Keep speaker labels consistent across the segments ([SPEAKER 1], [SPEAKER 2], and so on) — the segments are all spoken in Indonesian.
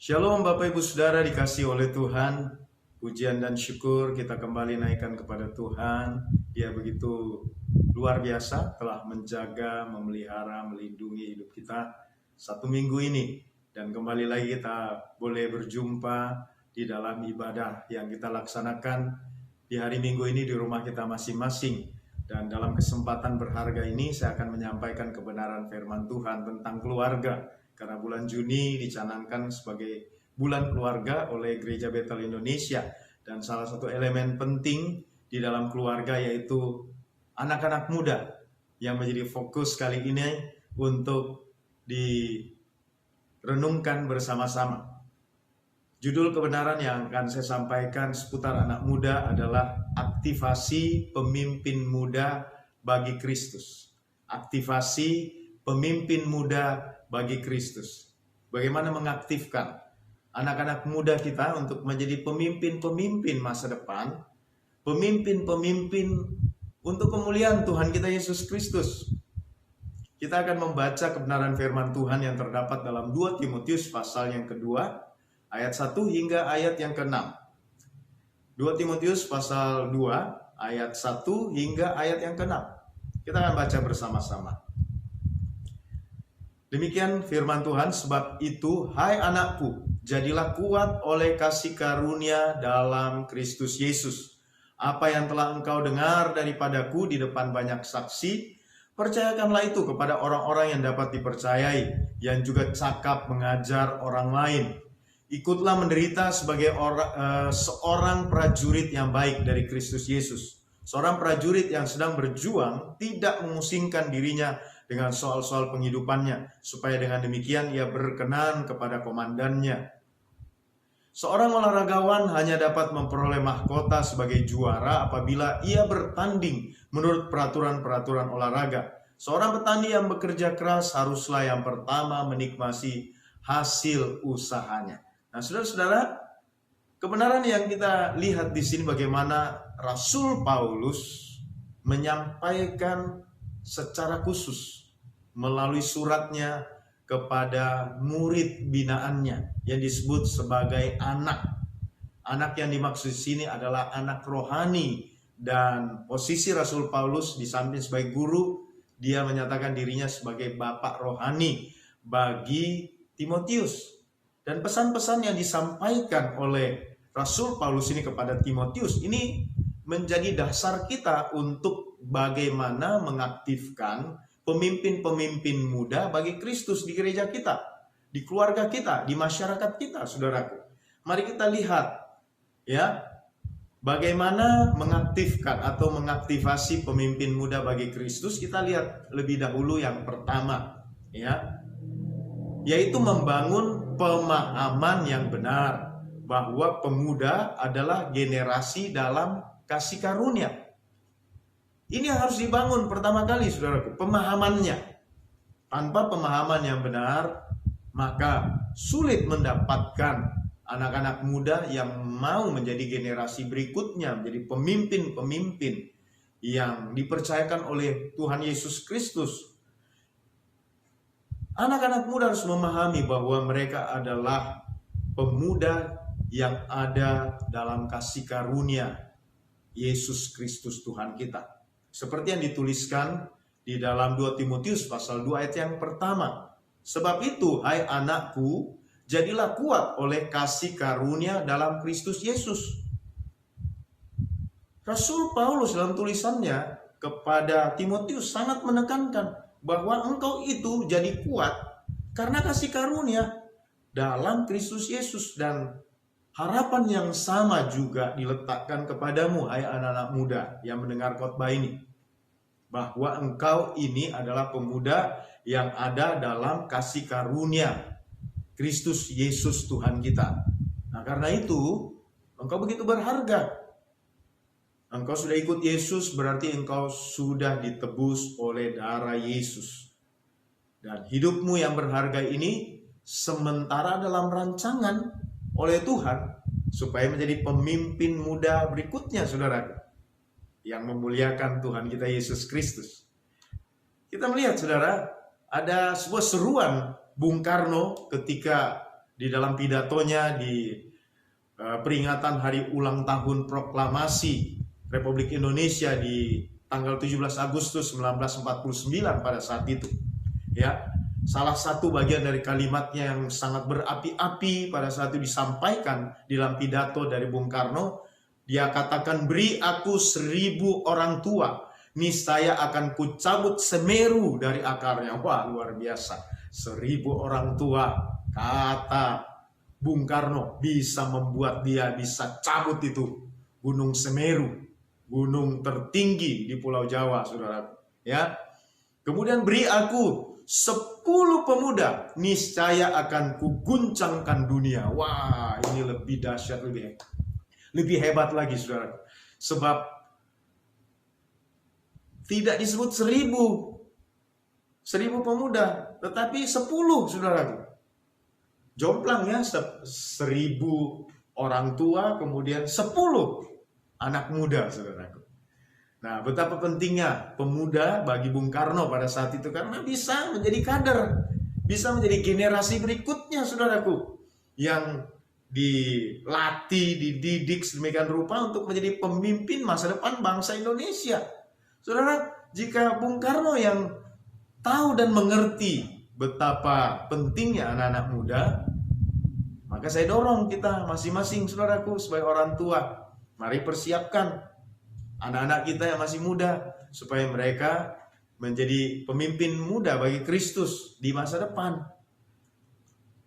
[SPEAKER 1] Shalom Bapak Ibu Saudara dikasih oleh Tuhan. Pujian dan syukur kita kembali naikkan kepada Tuhan. Dia begitu luar biasa telah menjaga, memelihara, melindungi hidup kita satu minggu ini. Dan kembali lagi kita boleh berjumpa di dalam ibadah yang kita laksanakan di hari Minggu ini di rumah kita masing-masing. Dan dalam kesempatan berharga ini saya akan menyampaikan kebenaran firman Tuhan tentang keluarga. Karena bulan Juni dicanangkan sebagai bulan keluarga oleh Gereja Betel Indonesia. Dan salah satu elemen penting di dalam keluarga yaitu anak-anak muda yang menjadi fokus kali ini untuk direnungkan bersama-sama. Judul kebenaran yang akan saya sampaikan seputar anak muda adalah aktivasi pemimpin muda bagi Kristus. Aktivasi pemimpin muda bagi Kristus. Bagaimana mengaktifkan anak-anak muda kita untuk menjadi pemimpin-pemimpin masa depan, pemimpin-pemimpin untuk kemuliaan Tuhan kita Yesus Kristus. Kita akan membaca kebenaran firman Tuhan yang terdapat dalam 2 Timotius pasal yang kedua, ayat 1 hingga ayat yang ke-6. 2 Timotius pasal 2, ayat 1 hingga ayat yang ke-6. Kita akan baca bersama-sama. Demikian firman Tuhan, sebab itu, hai anakku, jadilah kuat oleh kasih karunia dalam Kristus Yesus. Apa yang telah engkau dengar daripadaku di depan banyak saksi, percayakanlah itu kepada orang-orang yang dapat dipercayai, yang juga cakap mengajar orang lain. Ikutlah menderita sebagai seorang prajurit yang baik dari Kristus Yesus. Seorang prajurit yang sedang berjuang tidak memusingkan dirinya dengan soal-soal penghidupannya, supaya dengan demikian ia berkenan kepada komandannya. Seorang olahragawan hanya dapat memperoleh mahkota sebagai juara apabila ia bertanding menurut peraturan-peraturan olahraga. Seorang petani yang bekerja keras haruslah yang pertama menikmati hasil usahanya. Nah, saudara-saudara, kebenaran yang kita lihat di sini bagaimana Rasul Paulus menyampaikan secara khusus melalui suratnya kepada murid binaannya yang disebut sebagai anak. Anak yang dimaksud di sini adalah anak rohani, dan posisi Rasul Paulus di samping sebagai guru, dia menyatakan dirinya sebagai bapak rohani bagi Timotius. Dan pesan-pesan yang disampaikan oleh Rasul Paulus ini kepada Timotius ini menjadi dasar kita untuk bagaimana mengaktifkan pemimpin-pemimpin muda bagi Kristus di gereja kita, di keluarga kita, di masyarakat kita, saudaraku. Mari kita lihat ya, bagaimana mengaktifkan atau mengaktifasi pemimpin muda bagi Kristus. Kita lihat lebih dahulu yang pertama ya, yaitu membangun pemahaman yang benar bahwa pemuda adalah generasi dalam kasih karunia. Ini yang harus dibangun pertama kali, saudaraku, pemahamannya. Tanpa pemahaman yang benar, maka sulit mendapatkan anak-anak muda yang mau menjadi generasi berikutnya, menjadi pemimpin-pemimpin yang dipercayakan oleh Tuhan Yesus Kristus. Anak-anak muda harus memahami bahwa mereka adalah pemuda yang ada dalam kasih karunia Yesus Kristus Tuhan kita. Seperti yang dituliskan di dalam 2 Timotius pasal 2 ayat yang pertama. Sebab itu, hai anakku, jadilah kuat oleh kasih karunia dalam Kristus Yesus. Rasul Paulus dalam tulisannya kepada Timotius sangat menekankan bahwa engkau itu jadi kuat karena kasih karunia dalam Kristus Yesus. Dan harapan yang sama juga diletakkan kepadamu, hai anak-anak muda yang mendengar khotbah ini, bahwa engkau ini adalah pemuda yang ada dalam kasih karunia Kristus Yesus Tuhan kita. Nah, karena itu engkau begitu berharga. Engkau sudah ikut Yesus, berarti engkau sudah ditebus oleh darah Yesus. Dan hidupmu yang berharga ini sementara dalam rancangan oleh Tuhan supaya menjadi pemimpin muda berikutnya, saudara, yang memuliakan Tuhan kita Yesus Kristus. Kita melihat, saudara, ada sebuah seruan Bung Karno ketika di dalam pidatonya di peringatan hari ulang tahun proklamasi Republik Indonesia di tanggal 17 Agustus 1949 pada saat itu. Ya, salah satu bagian dari kalimatnya yang sangat berapi-api pada saat itu disampaikan di dalam pidato dari Bung Karno. Dia katakan, beri aku 1000 orang tua, niscaya akan kucabut Semeru dari akarnya. Wah, luar biasa. 1000 orang tua, kata Bung Karno, bisa membuat dia bisa cabut itu Gunung Semeru, gunung tertinggi di Pulau Jawa, saudara. Ya, kemudian beri aku 10 pemuda, niscaya akan kuguncangkan dunia. Wah, ini lebih dahsyat, lebih hebat lagi, saudara. Sebab tidak disebut 1000 pemuda, tetapi 10, saudaraku. Jomplang ya, 1000 orang tua, kemudian 10 anak muda, saudaraku. Nah, betapa pentingnya pemuda bagi Bung Karno pada saat itu, karena bisa menjadi kader, bisa menjadi generasi berikutnya, saudaraku, yang dilatih, dididik sedemikian rupa untuk menjadi pemimpin masa depan bangsa Indonesia. Saudara, jika Bung Karno yang tahu dan mengerti betapa pentingnya anak-anak muda, maka saya dorong kita masing-masing, saudaraku, sebagai orang tua, mari persiapkan anak-anak kita yang masih muda supaya mereka menjadi pemimpin muda bagi Kristus di masa depan.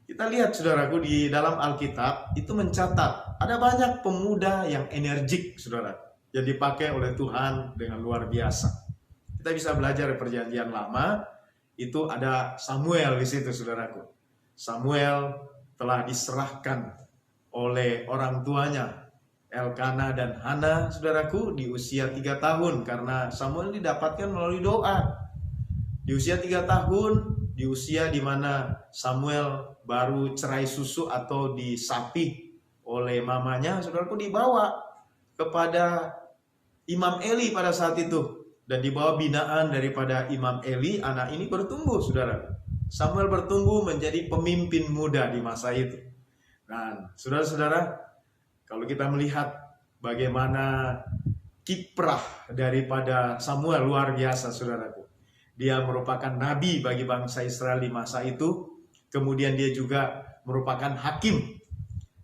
[SPEAKER 1] Kita lihat, saudaraku, di dalam Alkitab itu mencatat ada banyak pemuda yang energik, saudara, yang dipakai oleh Tuhan dengan luar biasa. Kita bisa belajar dari Perjanjian Lama, itu ada Samuel di situ, saudaraku. Samuel telah diserahkan oleh orang tuanya Elkana dan Hana, saudaraku, di usia 3 tahun, karena Samuel didapatkan melalui doa. Di usia 3 tahun, di usia di mana Samuel baru cerai susu atau disapih oleh mamanya, saudaraku, dibawa kepada Imam Eli pada saat itu. Dan di bawah binaan daripada Imam Eli, anak ini bertumbuh, saudara. Samuel bertumbuh menjadi pemimpin muda di masa itu. Dan saudara-saudara, kalau kita melihat bagaimana kiprah daripada Samuel luar biasa, saudaraku. Dia merupakan nabi bagi bangsa Israel di masa itu. Kemudian dia juga merupakan hakim.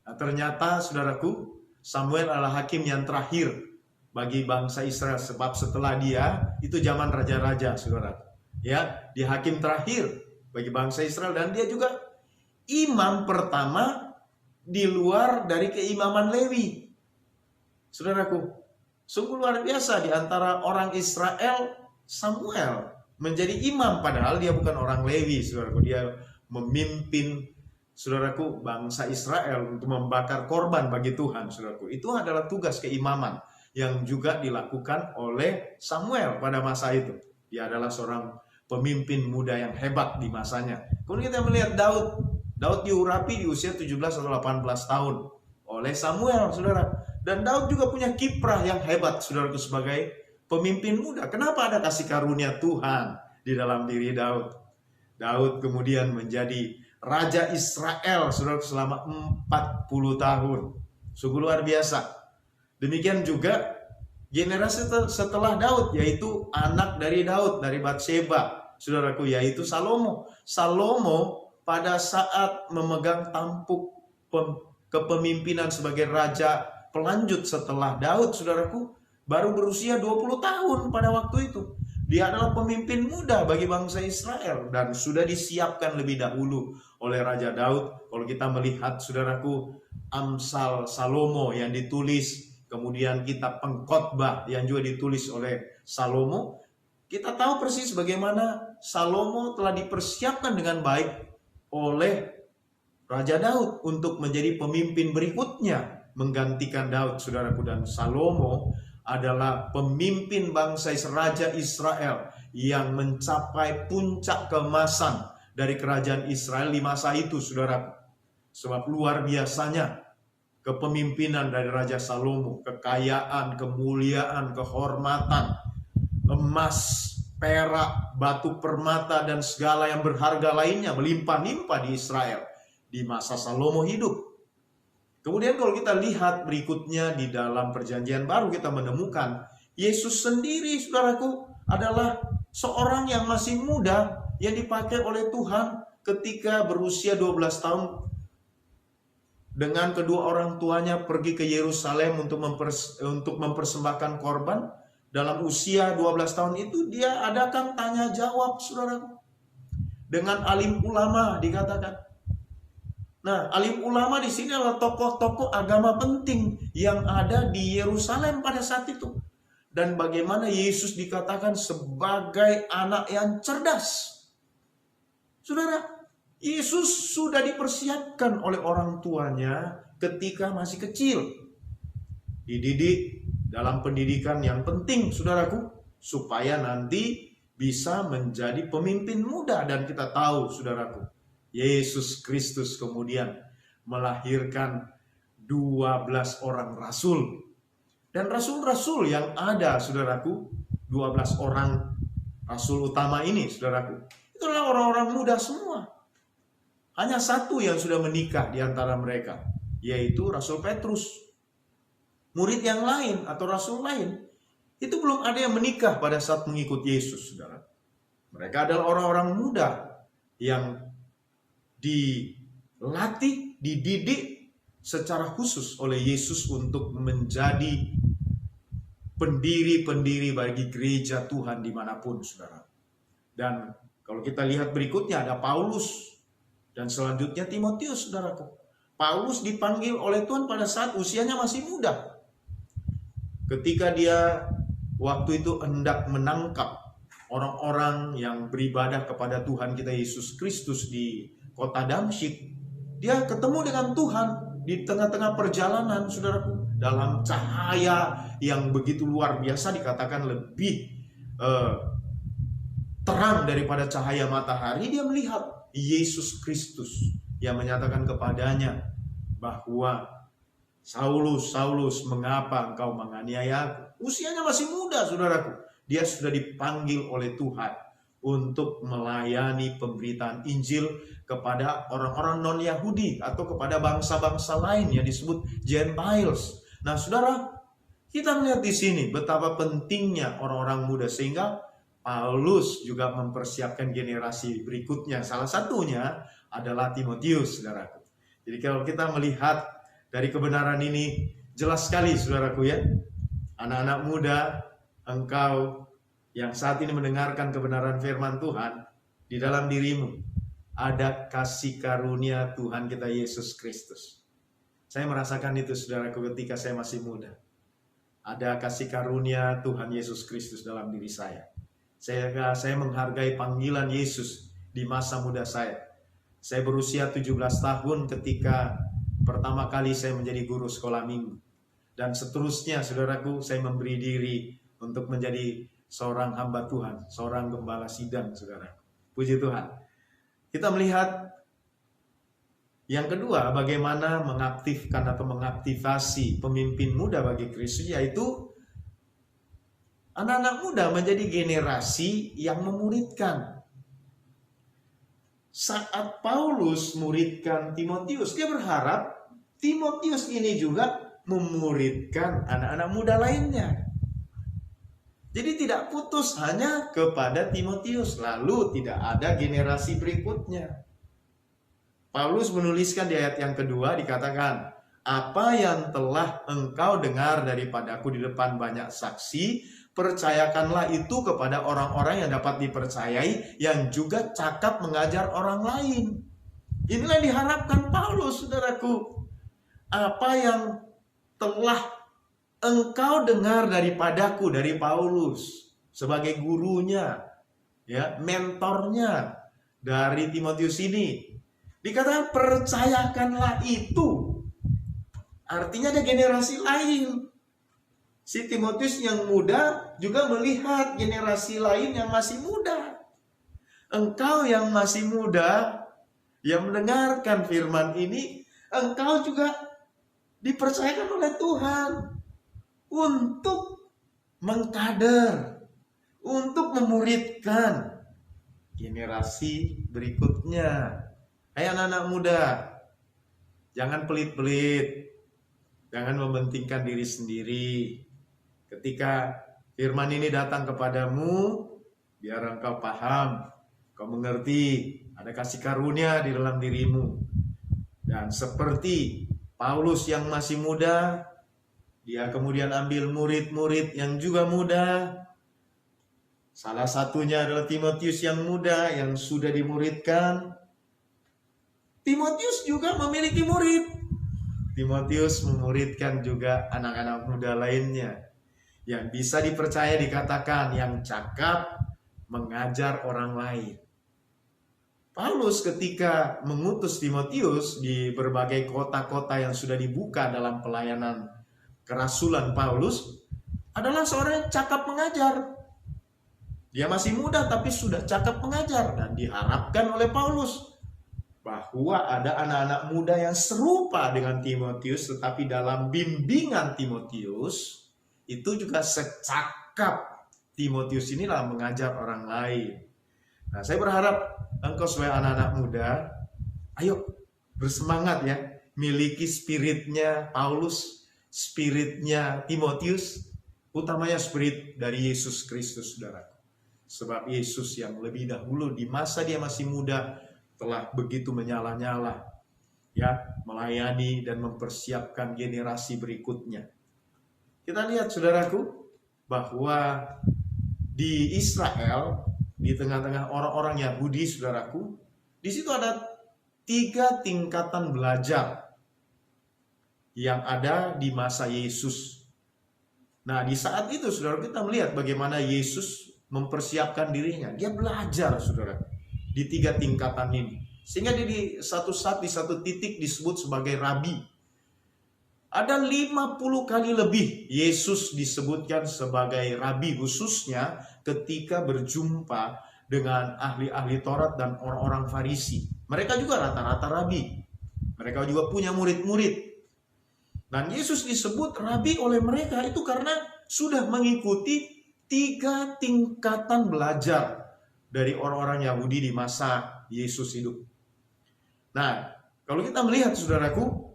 [SPEAKER 1] Nah, ternyata, saudaraku, Samuel adalah hakim yang terakhir bagi bangsa Israel. Sebab setelah dia, itu zaman raja-raja, saudara. Ya, dia hakim terakhir bagi bangsa Israel. Dan dia juga imam pertama di luar dari keimaman Lewi. Saudaraku, sungguh luar biasa di antara orang Israel, Samuel menjadi imam, padahal dia bukan orang Lewi, saudaraku. Dia memimpin, saudaraku, bangsa Israel untuk membakar korban bagi Tuhan, saudaraku. Itu adalah tugas keimaman yang juga dilakukan oleh Samuel pada masa itu. Dia adalah seorang pemimpin muda yang hebat di masanya. Kemudian kita melihat Daud. Daud diurapi di usia 17 atau 18 tahun oleh Samuel, saudara. Dan Daud juga punya kiprah yang hebat, saudaraku, sebagai pemimpin muda. Kenapa ada kasih karunia Tuhan di dalam diri Daud? Daud kemudian menjadi Raja Israel, saudaraku, selama 40 tahun. Sungguh luar biasa. Demikian juga generasi setelah Daud, yaitu anak dari Daud, dari Batseba, saudaraku, yaitu Salomo. Salomo pada saat memegang tampuk kepemimpinan sebagai raja pelanjut setelah Daud, saudaraku, baru berusia 20 tahun pada waktu itu. Dia adalah pemimpin muda bagi bangsa Israel dan sudah disiapkan lebih dahulu oleh Raja Daud. Kalau kita melihat, saudaraku, Amsal Salomo yang ditulis, kemudian kitab Pengkhotbah yang juga ditulis oleh Salomo, kita tahu persis bagaimana Salomo telah dipersiapkan dengan baik oleh Raja Daud untuk menjadi pemimpin berikutnya menggantikan Daud, saudaraku. Dan Salomo adalah pemimpin bangsa Raja Israel yang mencapai puncak keemasan dari kerajaan Israel di masa itu, saudaraku. Sebab luar biasanya kepemimpinan dari Raja Salomo, kekayaan, kemuliaan, kehormatan, emas, perak, batu permata, dan segala yang berharga lainnya melimpah-limpah di Israel. di masa Salomo hidup. Kemudian kalau kita lihat berikutnya di dalam Perjanjian Baru, kita menemukan Yesus sendiri, saudaraku, adalah seorang yang masih muda yang dipakai oleh Tuhan ketika berusia 12 tahun dengan kedua orang tuanya pergi ke Yerusalem untuk mempersembahkan korban. Dalam usia 12 tahun itu dia adakan tanya jawab, saudaraku, dengan alim ulama dikatakan. Nah, alim ulama di sini adalah tokoh-tokoh agama penting yang ada di Yerusalem pada saat itu. Dan bagaimana Yesus dikatakan sebagai anak yang cerdas. Saudara, Yesus sudah dipersiapkan oleh orang tuanya ketika masih kecil. Dididik dalam pendidikan yang penting, saudaraku, supaya nanti bisa menjadi pemimpin muda. Dan kita tahu, saudaraku, Yesus Kristus kemudian melahirkan 12 orang rasul. Dan rasul-rasul yang ada, saudaraku, 12 orang rasul utama ini, saudaraku, itulah orang-orang muda semua. Hanya satu yang sudah menikah di antara mereka, yaitu Rasul Petrus. Murid yang lain atau rasul lain itu belum ada yang menikah pada saat mengikut Yesus, saudara. Mereka adalah orang-orang muda yang dilatih, dididik secara khusus oleh Yesus untuk menjadi pendiri-pendiri bagi gereja Tuhan dimanapun, saudara. Dan kalau kita lihat berikutnya ada Paulus dan selanjutnya Timotius, saudaraku. Paulus dipanggil oleh Tuhan pada saat usianya masih muda. Ketika dia waktu itu hendak menangkap orang-orang yang beribadah kepada Tuhan kita Yesus Kristus di kota Damsyik, dia ketemu dengan Tuhan di tengah-tengah perjalanan, saudaraku, dalam cahaya yang begitu luar biasa, dikatakan lebih terang daripada cahaya matahari. Dia melihat Yesus Kristus yang menyatakan kepadanya bahwa Saulus, Saulus, mengapa engkau menganiaya aku? Usianya masih muda, saudaraku. Dia sudah dipanggil oleh Tuhan untuk melayani pemberitaan Injil kepada orang-orang non-Yahudi atau kepada bangsa-bangsa lain yang disebut Gentiles. Nah, saudara, kita melihat di sini betapa pentingnya orang-orang muda, sehingga Paulus juga mempersiapkan generasi berikutnya. Salah satunya adalah Timotius, saudaraku. Jadi kalau kita melihat dari kebenaran ini, jelas sekali, saudaraku, ya, anak-anak muda, engkau yang saat ini mendengarkan kebenaran firman Tuhan, di dalam dirimu ada kasih karunia Tuhan kita Yesus Kristus. Saya merasakan itu, saudaraku, ketika saya masih muda. Ada kasih karunia Tuhan Yesus Kristus dalam diri saya. Saya menghargai panggilan Yesus di masa muda saya. Saya berusia 17 tahun ketika pertama kali saya menjadi guru sekolah minggu. Dan seterusnya, saudaraku, saya memberi diri untuk menjadi seorang hamba Tuhan, seorang gembala sidang, saudara. Puji Tuhan. Kita melihat yang kedua, bagaimana mengaktifkan atau mengaktifasi pemimpin muda bagi Kristus, yaitu anak-anak muda menjadi generasi yang memuridkan. Saat Paulus muridkan Timotius, dia berharap Timotius ini juga memuridkan anak-anak muda lainnya. Jadi tidak putus hanya kepada Timotius, lalu tidak ada generasi berikutnya. Paulus menuliskan di ayat yang kedua, dikatakan, apa yang telah engkau dengar daripadaku di depan banyak saksi, percayakanlah itu kepada orang-orang yang dapat dipercayai, yang juga cakap mengajar orang lain. Inilah yang diharapkan Paulus, saudaraku. Apa yang telah engkau dengar daripadaku, dari Paulus sebagai gurunya, ya, mentornya dari Timotius ini, dikatakan percayakanlah itu. Artinya ada generasi lain. Si Timotius yang muda juga melihat generasi lain yang masih muda. Engkau yang masih muda, yang mendengarkan firman ini, engkau juga dipercayakan oleh Tuhan untuk mengkader, untuk memuridkan generasi berikutnya. Hai anak-anak muda, Jangan pelit-pelit. Jangan mementingkan diri sendiri. Ketika firman ini datang kepadamu, biar engkau paham, kau mengerti, ada kasih karunia di dalam dirimu. Dan seperti Paulus yang masih muda, dia kemudian ambil murid-murid yang juga muda. Salah satunya adalah Timotius yang muda, yang sudah dimuridkan. Timotius juga memiliki murid. Timotius memuridkan juga anak-anak muda lainnya yang bisa dipercaya, dikatakan yang cakap mengajar orang lain. Paulus ketika mengutus Timotius di berbagai kota-kota yang sudah dibuka dalam pelayanan kerasulan Paulus, adalah seorang yang cakap mengajar. Dia masih muda tapi sudah cakap mengajar, dan diharapkan oleh Paulus bahwa ada anak-anak muda yang serupa dengan Timotius, tetapi dalam bimbingan Timotius itu juga secakap Timotius inilah mengajar orang lain. Nah, saya berharap engkau sebagai anak-anak muda, ayo bersemangat ya, miliki spiritnya Paulus, spiritnya Timotius, utamanya spirit dari Yesus Kristus, saudara. Sebab Yesus yang lebih dahulu di masa dia masih muda telah begitu menyala-nyala ya, melayani dan mempersiapkan generasi berikutnya. Kita lihat saudaraku bahwa di Israel, di tengah-tengah orang-orang Yahudi, saudaraku, di situ ada 3 tingkatan belajar yang ada di masa Yesus. Nah, di saat itu saudara, kita melihat bagaimana Yesus mempersiapkan dirinya. Dia belajar saudara di 3 tingkatan ini, sehingga dia di satu saat, di satu titik disebut sebagai rabi. Ada 50 kali lebih Yesus disebutkan sebagai rabi, khususnya ketika berjumpa dengan ahli-ahli Taurat dan orang-orang Farisi. Mereka juga rata-rata rabi. Mereka juga punya murid-murid. Dan Yesus disebut rabi oleh mereka itu karena sudah mengikuti 3 tingkatan belajar dari orang-orang Yahudi di masa Yesus hidup. Nah, kalau kita melihat saudaraku,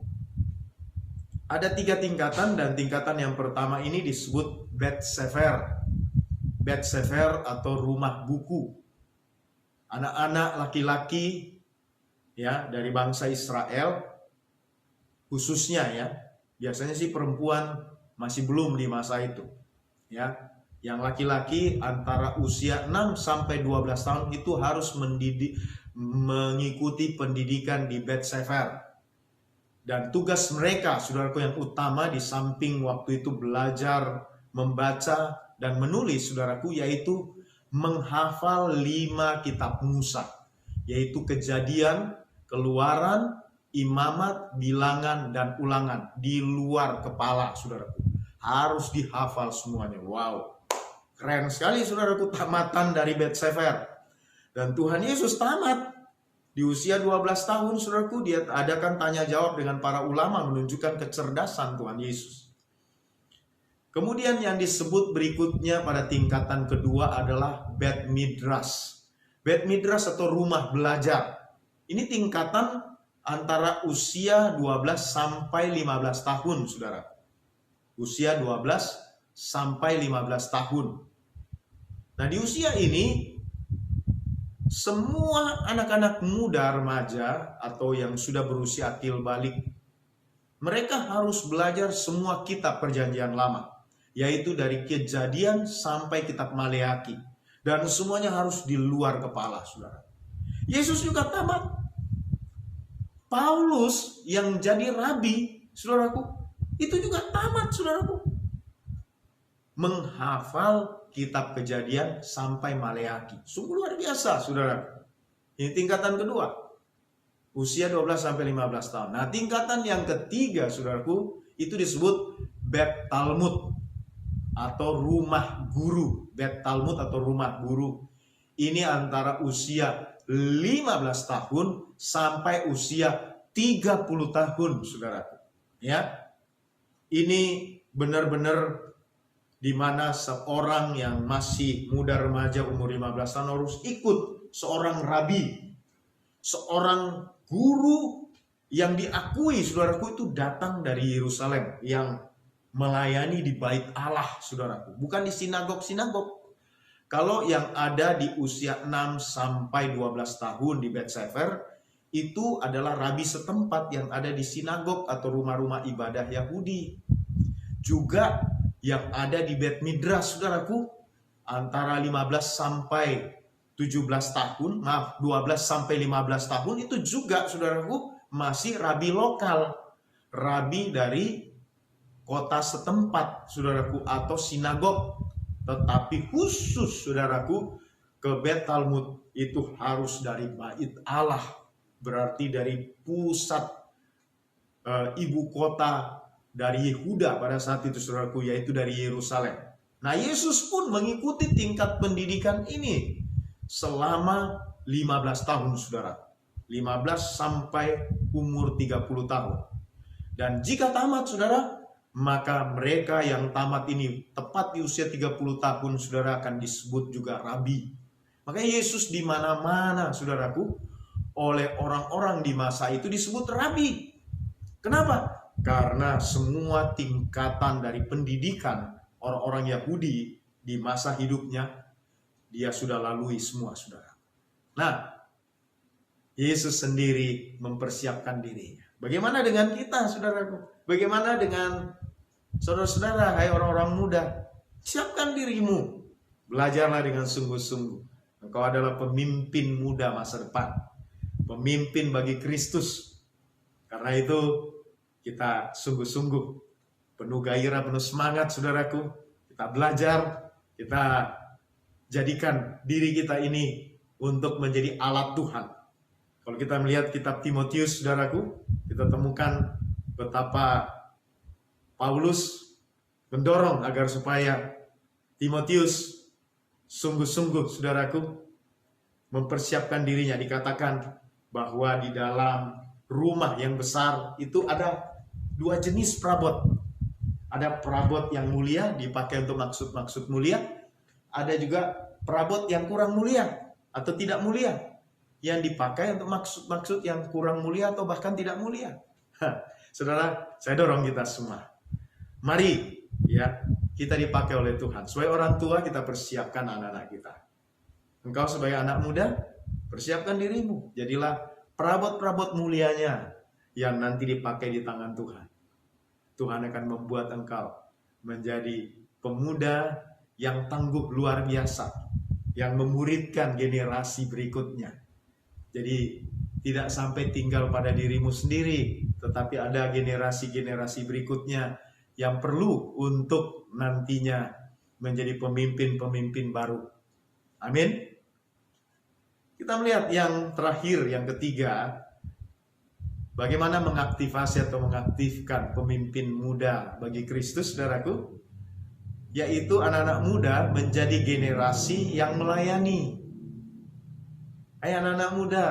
[SPEAKER 1] ada 3 tingkatan, dan tingkatan yang pertama ini disebut Bet Sefer. Bet Sefer atau rumah buku. Anak-anak laki-laki ya dari bangsa Israel khususnya ya. Biasanya sih perempuan masih belum di masa itu. Ya. Yang laki-laki antara usia 6 sampai 12 tahun itu harus mengikuti pendidikan di Bet Sefer. Dan tugas mereka, saudaraku, yang utama di samping waktu itu belajar, membaca, dan menulis, saudaraku, yaitu menghafal 5 kitab Musa. Yaitu Kejadian, Keluaran, Imamat, Bilangan, dan Ulangan. Di luar kepala, saudaraku. Harus dihafal semuanya. Wow. Keren sekali saudaraku, tamatan dari Bet Sefer. Dan Tuhan Yesus tamat. Di usia 12 tahun saudaraku, dia adakan tanya jawab dengan para ulama, menunjukkan kecerdasan Tuhan Yesus. Kemudian yang disebut berikutnya pada tingkatan kedua adalah Bet Midrash. Bet Midrash atau rumah belajar. Ini tingkatan antara usia 12 sampai 15 tahun saudara. Usia 12 sampai 15 tahun. Nah, di usia ini semua anak-anak muda, remaja, atau yang sudah berusia akil balik, mereka harus belajar semua kitab Perjanjian Lama, yaitu dari Kejadian sampai kitab Maleaki, dan semuanya harus di luar kepala, saudara. Yesus juga tamat. Paulus yang jadi rabi, saudaraku, itu juga tamat, saudaraku. Menghafal kitab Kejadian sampai Maleaki. Sungguh luar biasa, saudara. Ini tingkatan kedua. Usia 12 sampai 15 tahun. Nah, tingkatan yang ketiga, saudaraku, itu disebut Bet Talmud atau rumah guru. Bet Talmud atau rumah guru. Ini antara usia 15 tahun sampai usia 30 tahun, saudaraku. Ya. Ini benar-benar di mana seorang yang masih muda remaja umur 15 tahun harus ikut seorang rabi, seorang guru yang diakui saudaraku itu datang dari Yerusalem, yang melayani di bait Allah saudaraku, bukan di sinagog-sinagog. Kalau yang ada di usia 6 sampai 12 tahun di Bet Sefer, itu adalah rabi setempat yang ada di sinagog atau rumah-rumah ibadah Yahudi. Juga yang ada di Bet Midrash saudaraku, antara 15 sampai 17 tahun, 12 sampai 15 tahun, itu juga saudaraku masih rabi lokal, rabi dari kota setempat saudaraku atau sinagog. Tetapi khusus saudaraku ke Bet Talmud itu harus dari bait Allah, berarti dari pusat ibu kota dari Yehuda pada saat itu saudaraku, yaitu dari Yerusalem. Nah, Yesus pun mengikuti tingkat pendidikan ini selama 15 tahun saudara, 15 sampai umur 30 tahun. Dan jika tamat saudara, maka mereka yang tamat ini tepat di usia 30 tahun saudara akan disebut juga rabi. Makanya Yesus di mana-mana saudaraku oleh orang-orang di masa itu disebut rabi. Kenapa? Karena semua tingkatan dari pendidikan orang-orang Yahudi di masa hidupnya dia sudah lalui semua saudara. Nah, Yesus sendiri mempersiapkan dirinya. Bagaimana dengan kita saudaraku? Bagaimana dengan saudara-saudara, hai orang-orang muda? Siapkan dirimu. Belajarlah dengan sungguh-sungguh. Engkau adalah pemimpin muda masa depan. Pemimpin bagi Kristus. Karena itu kita sungguh-sungguh penuh gairah, penuh semangat saudaraku. Kita belajar, kita jadikan diri kita ini untuk menjadi alat Tuhan. Kalau kita melihat kitab Timotius saudaraku, kita temukan betapa Paulus mendorong agar supaya Timotius sungguh-sungguh saudaraku mempersiapkan dirinya. Dikatakan bahwa di dalam rumah yang besar itu ada 2 jenis perabot. Ada perabot yang mulia dipakai untuk maksud-maksud mulia. Ada juga perabot yang kurang mulia atau tidak mulia yang dipakai untuk maksud-maksud yang kurang mulia atau bahkan tidak mulia. Saudara, saya dorong kita semua. Mari ya, kita dipakai oleh Tuhan. Sebagai orang tua kita persiapkan anak-anak kita. Engkau sebagai anak muda, persiapkan dirimu. Jadilah perabot-perabot mulianya yang nanti dipakai di tangan Tuhan. Tuhan akan membuat engkau menjadi pemuda yang tangguh luar biasa, yang memuridkan generasi berikutnya. Jadi tidak sampai tinggal pada dirimu sendiri, tetapi ada generasi-generasi berikutnya yang perlu untuk nantinya menjadi pemimpin-pemimpin baru. Amin. Kita melihat yang terakhir, yang ketiga, bagaimana mengaktifasi atau mengaktifkan pemimpin muda bagi Kristus, saudaraku, yaitu anak-anak muda menjadi generasi yang melayani. Hai anak-anak muda,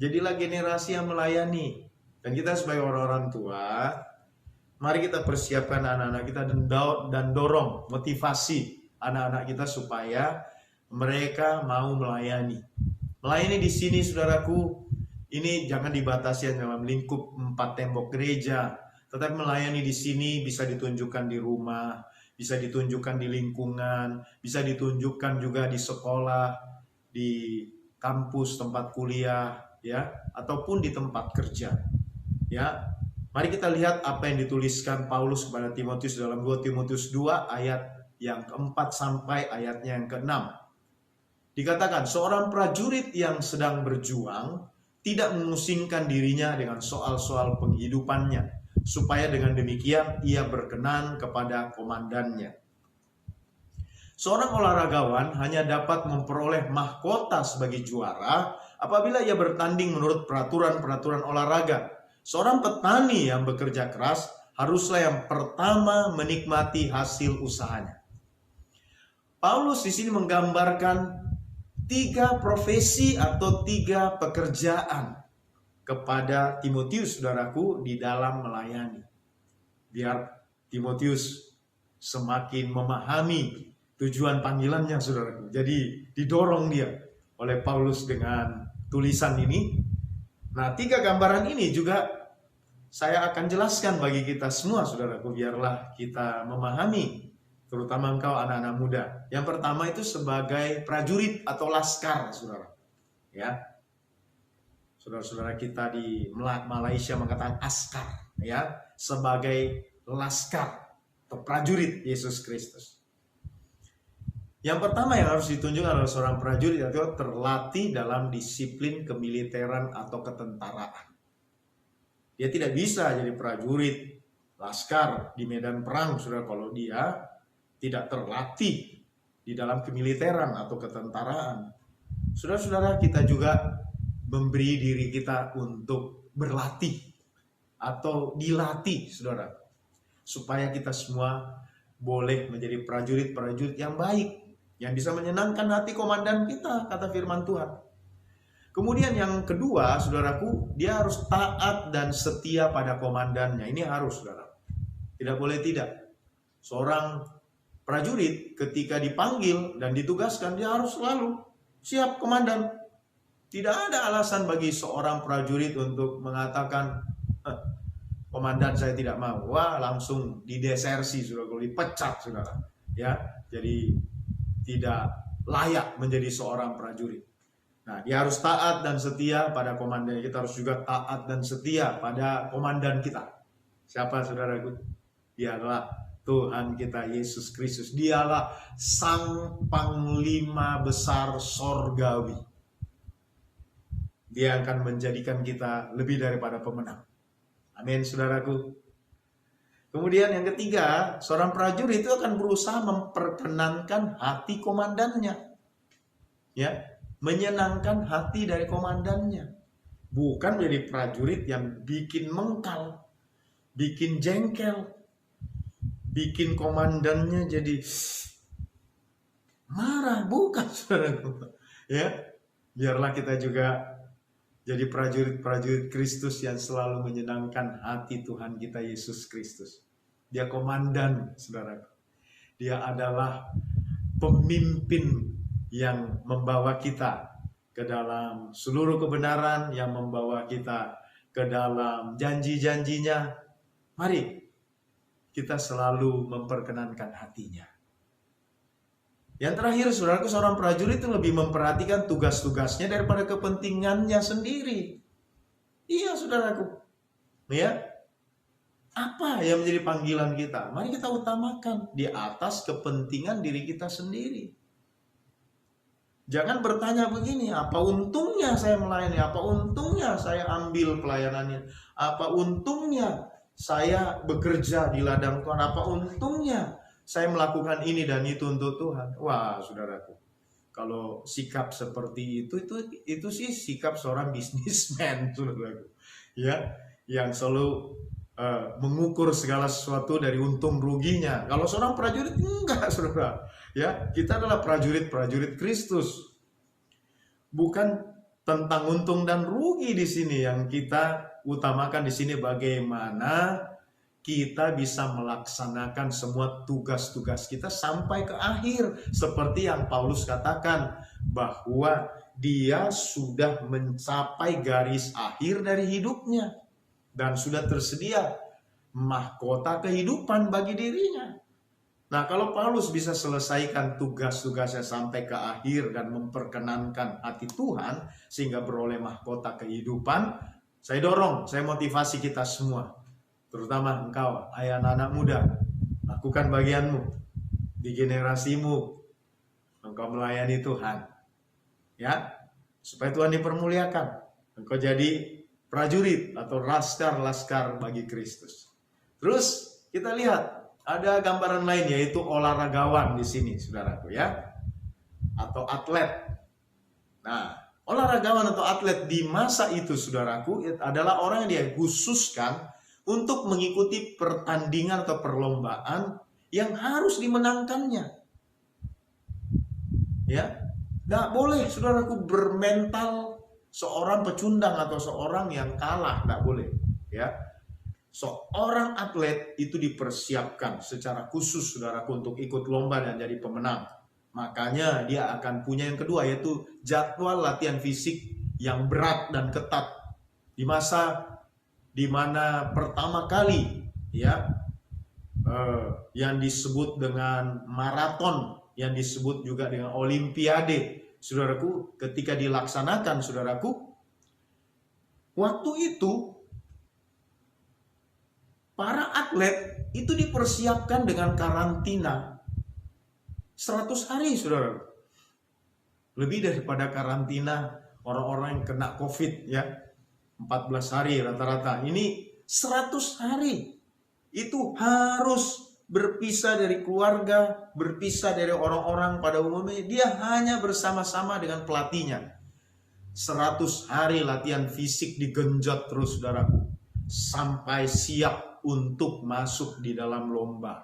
[SPEAKER 1] jadilah generasi yang melayani. Dan kita sebagai orang-orang tua, mari kita persiapkan anak-anak kita dan dorong motivasi anak-anak kita supaya mereka mau melayani. Melayani di sini saudaraku, ini jangan dibatasi dalam lingkup 4 tembok gereja, tetapi melayani di sini bisa ditunjukkan di rumah, bisa ditunjukkan di lingkungan, bisa ditunjukkan juga di sekolah, di kampus tempat kuliah, ya, ataupun di tempat kerja. Ya, mari kita lihat apa yang dituliskan Paulus kepada Timotius dalam 2 Timotius 2 ayat yang keempat sampai ayatnya yang ke-6. Dikatakan, seorang prajurit yang sedang berjuang tidak memusingkan dirinya dengan soal-soal penghidupannya, supaya dengan demikian ia berkenan kepada komandannya. Seorang olahragawan hanya dapat memperoleh mahkota sebagai juara apabila ia bertanding menurut peraturan-peraturan olahraga. Seorang petani yang bekerja keras haruslah yang pertama menikmati hasil usahanya. Paulus di sini menggambarkan 3 profesi atau 3 pekerjaan kepada Timotius, saudaraku, di dalam melayani. Biar Timotius semakin memahami tujuan panggilannya, saudaraku. Jadi didorong dia oleh Paulus dengan tulisan ini. Nah, 3 gambaran ini juga saya akan jelaskan bagi kita semua, saudaraku, biarlah kita memahami, terutama engkau anak-anak muda. Yang pertama itu sebagai prajurit atau laskar, saudara. Ya, saudara-saudara kita di Malaysia mengatakan askar, ya, sebagai laskar atau prajurit Yesus Kristus. Yang pertama yang harus ditunjukkan oleh seorang prajurit adalah terlatih dalam disiplin kemiliteran atau ketentaraan. Dia tidak bisa jadi prajurit, laskar di medan perang, saudara, kalau dia tidak terlatih di dalam kemiliteran atau ketentaraan. Saudara-saudara, kita juga memberi diri kita untuk berlatih atau dilatih, saudara, supaya kita semua boleh menjadi prajurit-prajurit yang baik, yang bisa menyenangkan hati komandan kita, kata firman Tuhan. Kemudian yang kedua, saudaraku, dia harus taat dan setia pada komandannya. Ini harus, saudara. Tidak boleh tidak. Seorang prajurit ketika dipanggil dan ditugaskan, dia harus selalu siap komandan. Tidak ada alasan bagi seorang prajurit untuk mengatakan, komandan saya tidak mau. Wah, langsung didesersi, saudara, dipecat, saudara. Ya, jadi tidak layak menjadi seorang prajurit. Nah, dia harus taat dan setia pada komandan. Kita harus juga taat dan setia pada komandan kita. Siapa, saudaraku? Dialah Tuhan kita Yesus Kristus. Dialah Sang Panglima Besar Sorgawi. Dia akan menjadikan kita lebih daripada pemenang. Amin, saudaraku. Kemudian yang ketiga, seorang prajurit itu akan berusaha memperkenankan hati komandannya. Ya, menyenangkan hati dari komandannya. Bukan menjadi prajurit yang bikin mengkal, bikin jengkel, bikin komandannya jadi marah. Bukan, saudaraku. Ya, biarlah kita juga jadi prajurit-prajurit Kristus yang selalu menyenangkan hati Tuhan kita Yesus Kristus. Dia komandan, saudaraku. Dia adalah pemimpin yang membawa kita ke dalam seluruh kebenaran, yang membawa kita ke dalam janji-janjinya. Mari kita selalu memperkenankan hatinya. Yang terakhir, saudaraku, seorang prajurit itu lebih memperhatikan tugas-tugasnya daripada kepentingannya sendiri. Iya, saudaraku. Ya, apa yang menjadi panggilan kita? Mari kita utamakan di atas kepentingan diri kita sendiri. Jangan bertanya begini, apa untungnya saya melayani? Apa untungnya saya ambil pelayanannya? Apa untungnya saya bekerja di ladang Tuhan? Apa untungnya saya melakukan ini dan itu untuk Tuhan? Wah, saudaraku, kalau sikap seperti itu sih sikap seorang bisnismen, saudaraku. Ya, yang selalu mengukur segala sesuatu dari untung ruginya. Kalau seorang prajurit enggak, saudara. Ya, kita adalah prajurit-prajurit Kristus. Bukan tentang untung dan rugi di sini yang kita utamakan di sini, bagaimana kita bisa melaksanakan semua tugas-tugas kita sampai ke akhir, seperti yang Paulus katakan bahwa dia sudah mencapai garis akhir dari hidupnya dan sudah tersedia mahkota kehidupan bagi dirinya. Nah, kalau Paulus bisa selesaikan tugas-tugasnya sampai ke akhir dan memperkenankan hati Tuhan sehingga beroleh mahkota kehidupan, saya dorong, saya motivasi kita semua, terutama engkau, anak-anak muda, lakukan bagianmu di generasimu. Engkau melayani Tuhan, ya, supaya Tuhan dipermuliakan. Engkau jadi prajurit atau laskar-laskar bagi Kristus. Terus kita lihat ada gambaran lain, yaitu olahragawan di sini, saudaraku, ya, atau atlet. Nah, olahragawan atau atlet di masa itu, saudaraku, adalah orang yang dia khususkan untuk mengikuti pertandingan atau perlombaan yang harus dimenangkannya. Ya, nggak boleh, saudaraku, bermental seorang pecundang atau seorang yang kalah, nggak boleh. Ya, seorang atlet itu dipersiapkan secara khusus, saudaraku, untuk ikut lomba dan jadi pemenang. Makanya dia akan punya yang kedua, yaitu jadwal latihan fisik yang berat dan ketat. Di di mana pertama kali ya yang disebut dengan maraton, yang disebut juga dengan olimpiade, saudaraku, ketika dilaksanakan, saudaraku, waktu itu para atlet itu dipersiapkan dengan karantina 100 hari, saudara. Lebih daripada karantina orang-orang yang kena COVID ya, 14 hari rata-rata. Ini 100 hari. Itu harus berpisah dari keluarga, berpisah dari orang-orang pada umumnya. Dia hanya bersama-sama dengan pelatihnya. 100 hari latihan fisik digenjot terus, saudaraku, sampai siap untuk masuk di dalam lomba.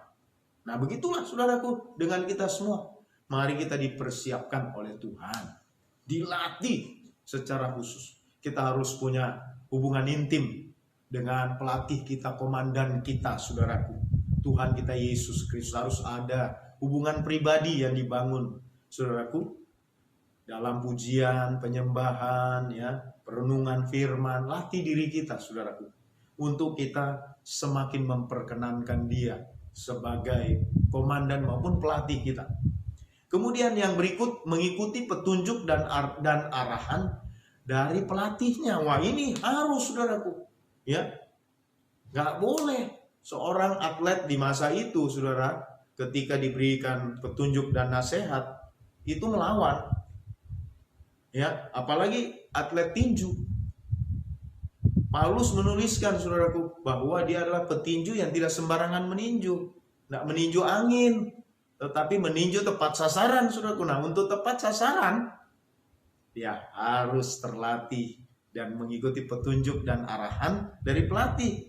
[SPEAKER 1] Nah, begitulah, saudaraku, dengan kita semua. Mari kita dipersiapkan oleh Tuhan, dilatih secara khusus. Kita harus punya hubungan intim dengan pelatih kita, komandan kita, saudaraku, Tuhan kita Yesus Kristus. Harus ada hubungan pribadi yang dibangun, saudaraku, dalam pujian, penyembahan, ya, perenungan firman. Latih diri kita, saudaraku, untuk kita semakin memperkenankan Dia sebagai komandan maupun pelatih kita. Kemudian yang berikut, mengikuti petunjuk dan arahan dari pelatihnya. Wah, ini harus, saudaraku. Ya, nggak boleh seorang atlet di masa itu, saudara, ketika diberikan petunjuk dan nasihat itu melawan. Ya, apalagi atlet tinju. Paulus menuliskan, saudaraku, bahwa dia adalah petinju yang tidak sembarangan meninju, nggak meninju angin, tetapi meninju tepat sasaran, saudaraku. Nah, untuk tepat sasaran, dia harus terlatih dan mengikuti petunjuk dan arahan dari pelatih.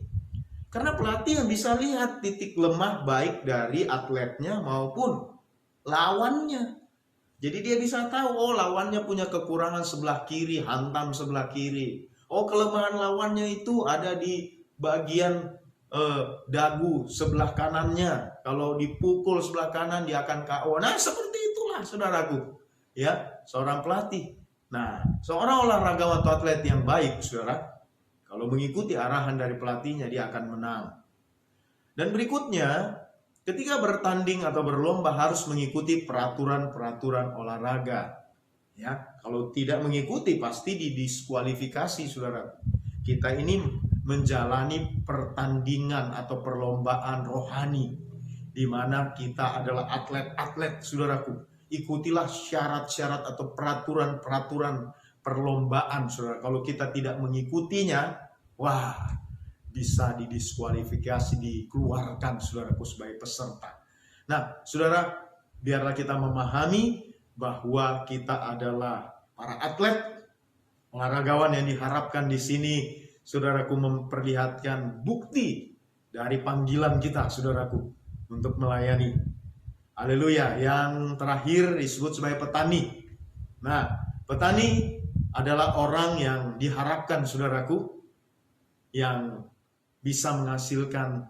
[SPEAKER 1] Karena pelatih yang bisa lihat titik lemah baik dari atletnya maupun lawannya. Jadi dia bisa tahu, oh, lawannya punya kekurangan sebelah kiri, hantam sebelah kiri. Oh, kelemahan lawannya itu ada di bagian dagu sebelah kanannya. Kalau dipukul sebelah kanan dia akan KO. Nah, seperti itulah, saudaraku, ya, seorang pelatih. Nah, seorang olahragawan atau atlet yang baik, saudara, kalau mengikuti arahan dari pelatihnya, dia akan menang. Dan berikutnya, ketika bertanding atau berlomba harus mengikuti peraturan-peraturan olahraga. Ya, kalau tidak mengikuti pasti didiskualifikasi, saudara. Kita ini menjalani pertandingan atau perlombaan rohani, di mana kita adalah atlet-atlet, saudaraku. Ikutilah syarat-syarat atau peraturan-peraturan perlombaan, saudara. Kalau kita tidak mengikutinya, wah, bisa didiskualifikasi, dikeluarkan, saudaraku, sebagai peserta. Nah, saudara, biarlah kita memahami bahwa kita adalah para atlet, olahragawan yang diharapkan di sini, saudaraku, memperlihatkan bukti dari panggilan kita, saudaraku, untuk melayani. Haleluya. Yang terakhir disebut sebagai petani. Nah, petani adalah orang yang diharapkan, saudaraku, yang bisa menghasilkan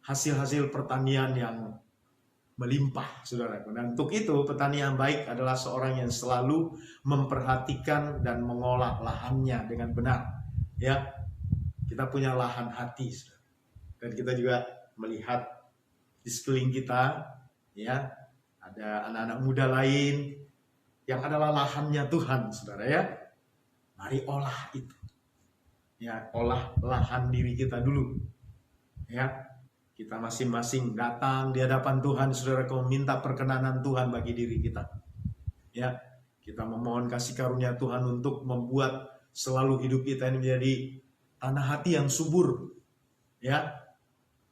[SPEAKER 1] hasil-hasil pertanian yang melimpah, saudaraku. Dan untuk itu, petani yang baik adalah seorang yang selalu memperhatikan dan mengolah lahannya dengan benar. Ya, kita punya lahan hati, saudara. Dan kita juga melihat di sekeliling kita, ya, ada anak-anak muda lain yang adalah lahannya Tuhan, saudara, ya. Mari olah itu. Ya, olah lahan diri kita dulu. Ya, kita masing-masing datang di hadapan Tuhan, saudara, meminta perkenanan Tuhan bagi diri kita. Ya, kita memohon kasih karunia Tuhan untuk membuat selalu hidup kita ini menjadi tanah hati yang subur. Ya,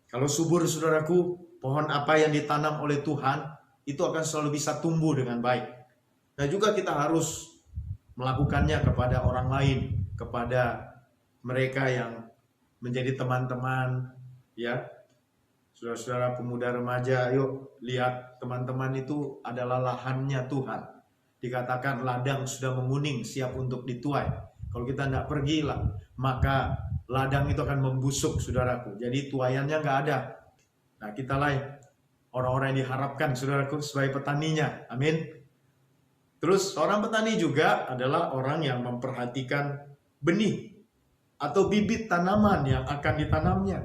[SPEAKER 1] kalau subur, saudaraku, pohon apa yang ditanam oleh Tuhan itu akan selalu bisa tumbuh dengan baik. Nah, juga kita harus melakukannya kepada orang lain, kepada mereka yang menjadi teman-teman, ya, saudara-saudara pemuda remaja. Yuk lihat, teman-teman itu adalah lahannya Tuhan. Dikatakan ladang sudah menguning, siap untuk dituai. Kalau kita tidak pergi, maka ladang itu akan membusuk, saudaraku. Jadi tuaiannya nggak ada. Nah, kita lah orang-orang yang diharapkan, saudaraku, sebagai petaninya. Amin. Terus, seorang petani juga adalah orang yang memperhatikan benih atau bibit tanaman yang akan ditanamnya.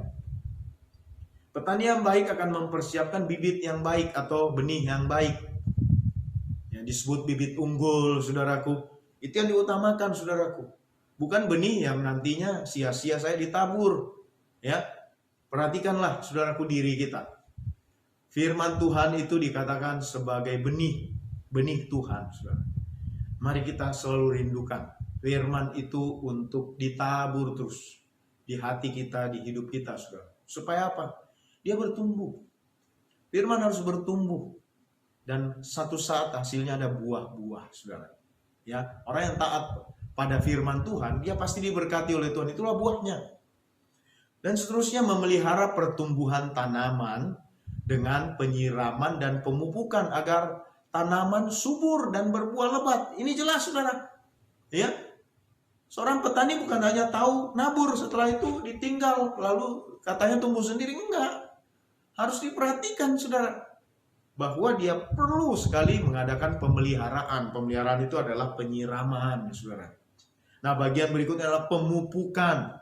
[SPEAKER 1] Petani yang baik akan mempersiapkan bibit yang baik atau benih yang baik. Yang disebut bibit unggul, saudaraku. Itu yang diutamakan, saudaraku. Bukan benih yang nantinya sia-sia saya ditabur. Ya, perhatikanlah, saudaraku, diri kita. Firman Tuhan itu dikatakan sebagai benih Tuhan, saudara. Mari kita selalu rindukan firman itu untuk ditabur terus di hati kita, di hidup kita, saudara. Supaya apa? Dia bertumbuh. Firman harus bertumbuh. Dan satu saat hasilnya ada buah-buah, saudara. Ya, orang yang taat pada firman Tuhan, dia pasti diberkati oleh Tuhan. Itulah buahnya. Dan seterusnya memelihara pertumbuhan tanaman dengan penyiraman dan pemupukan agar tanaman subur dan berbuah lebat. Ini jelas, saudara. Ya, seorang petani bukan hanya tahu nabur, setelah itu ditinggal lalu katanya tumbuh sendiri. Enggak. Harus diperhatikan, saudara, bahwa dia perlu sekali mengadakan pemeliharaan. Pemeliharaan itu adalah penyiraman, saudara. Nah, bagian berikutnya adalah pemupukan.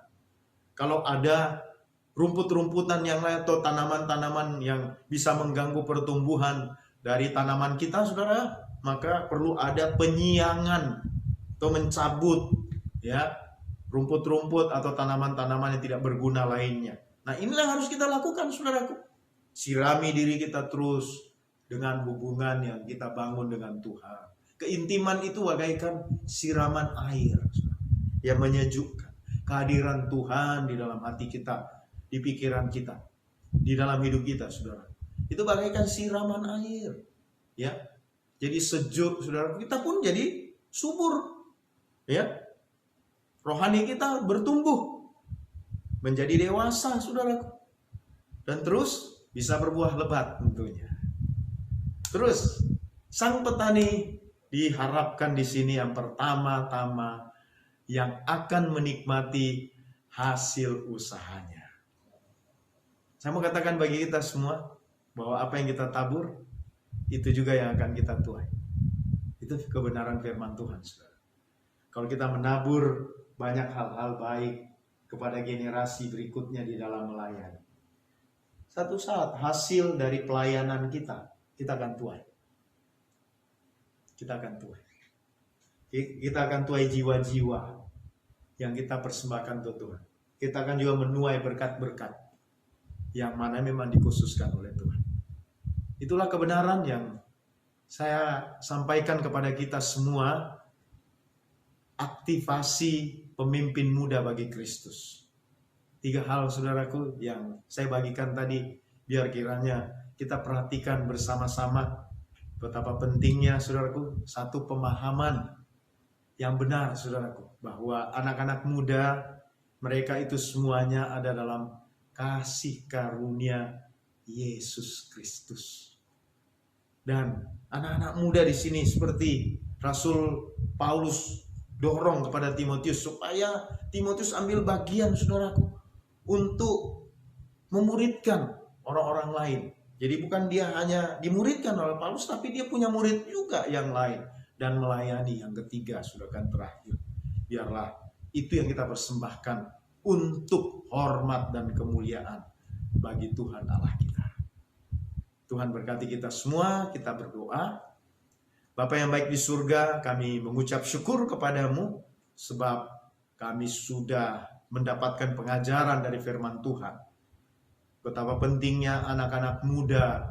[SPEAKER 1] Kalau ada rumput-rumputan yang lain atau tanaman-tanaman yang bisa mengganggu pertumbuhan dari tanaman kita, saudara, maka perlu ada penyiangan atau mencabut, ya, rumput-rumput atau tanaman-tanaman yang tidak berguna lainnya. Nah, inilah yang harus kita lakukan, saudaraku. Sirami diri kita terus dengan hubungan yang kita bangun dengan Tuhan. Keintiman itu bagaikan siraman air yang menyejukkan. Kehadiran Tuhan di dalam hati kita, di pikiran kita, di dalam hidup kita, saudara. Itu bagaikan siraman air. Ya. Jadi sejuk, saudara. Kita pun jadi subur. Ya. Rohani kita bertumbuh. Menjadi dewasa, saudara. Dan terus bisa berbuah lebat tentunya. Terus, sang petani diharapkan di sini yang pertama-tama yang akan menikmati hasil usahanya. Saya mau katakan bagi kita semua bahwa apa yang kita tabur itu juga yang akan kita tuai. Itu kebenaran firman Tuhan, saudara. Kalau kita menabur banyak hal-hal baik kepada generasi berikutnya di dalam melayani, satu saat hasil dari pelayanan kita akan tuai. Kita akan tuai. Kita akan tuai jiwa-jiwa yang kita persembahkan untuk Tuhan. Kita akan juga menuai berkat-berkat yang mana memang dikhususkan oleh Tuhan. Itulah kebenaran yang saya sampaikan kepada kita semua. Aktivasi pemimpin muda bagi Kristus. 3 hal, saudaraku, yang saya bagikan tadi, biar kiranya kita perhatikan bersama-sama betapa pentingnya, saudaraku, satu pemahaman yang benar, saudaraku, bahwa anak-anak muda mereka itu semuanya ada dalam kasih karunia Yesus Kristus. Dan anak-anak muda di sini seperti Rasul Paulus dorong kepada Timotius supaya Timotius ambil bagian, saudaraku, untuk memuridkan orang-orang lain. Jadi bukan dia hanya dimuridkan oleh Paulus, tapi dia punya murid juga yang lain. Dan melayani yang ketiga, sudah kan terakhir. Biarlah itu yang kita persembahkan untuk hormat dan kemuliaan bagi Tuhan Allah kita. Tuhan berkati kita semua, kita berdoa. Bapa yang baik di surga, kami mengucap syukur kepadamu sebab kami sudah mendapatkan pengajaran dari firman Tuhan. Betapa pentingnya anak-anak muda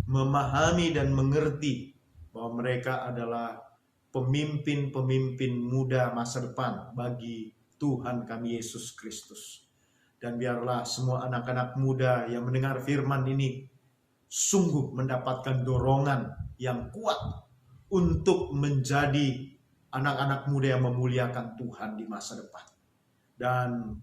[SPEAKER 1] memahami dan mengerti bahwa mereka adalah pemimpin-pemimpin muda masa depan bagi Tuhan kami Yesus Kristus. Dan biarlah semua anak-anak muda yang mendengar firman ini sungguh mendapatkan dorongan yang kuat untuk menjadi anak-anak muda yang memuliakan Tuhan di masa depan. Dan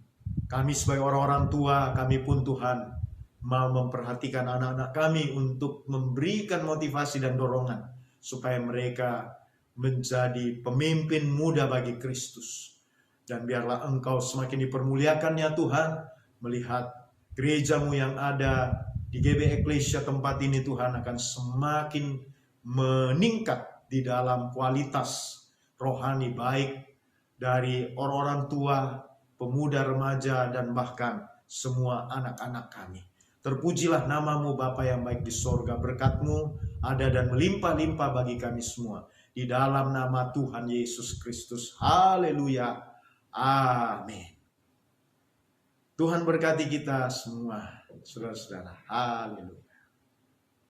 [SPEAKER 1] kami sebagai orang-orang tua, kami pun Tuhan mau memperhatikan anak-anak kami untuk memberikan motivasi dan dorongan supaya mereka menjadi pemimpin muda bagi Kristus. Dan biarlah Engkau semakin dipermuliakannya Tuhan, melihat gerejamu yang ada di GB Eklesia tempat ini Tuhan akan semakin meningkat di dalam kualitas rohani, baik dari orang-orang tua pemuda, remaja, dan bahkan semua anak-anak kami. Terpujilah namamu Bapa yang baik di sorga, berkat-Mu ada dan melimpah-limpah bagi kami semua. Di dalam nama Tuhan Yesus Kristus. Haleluya. Amin. Tuhan berkati kita semua, saudara-saudara. Haleluya.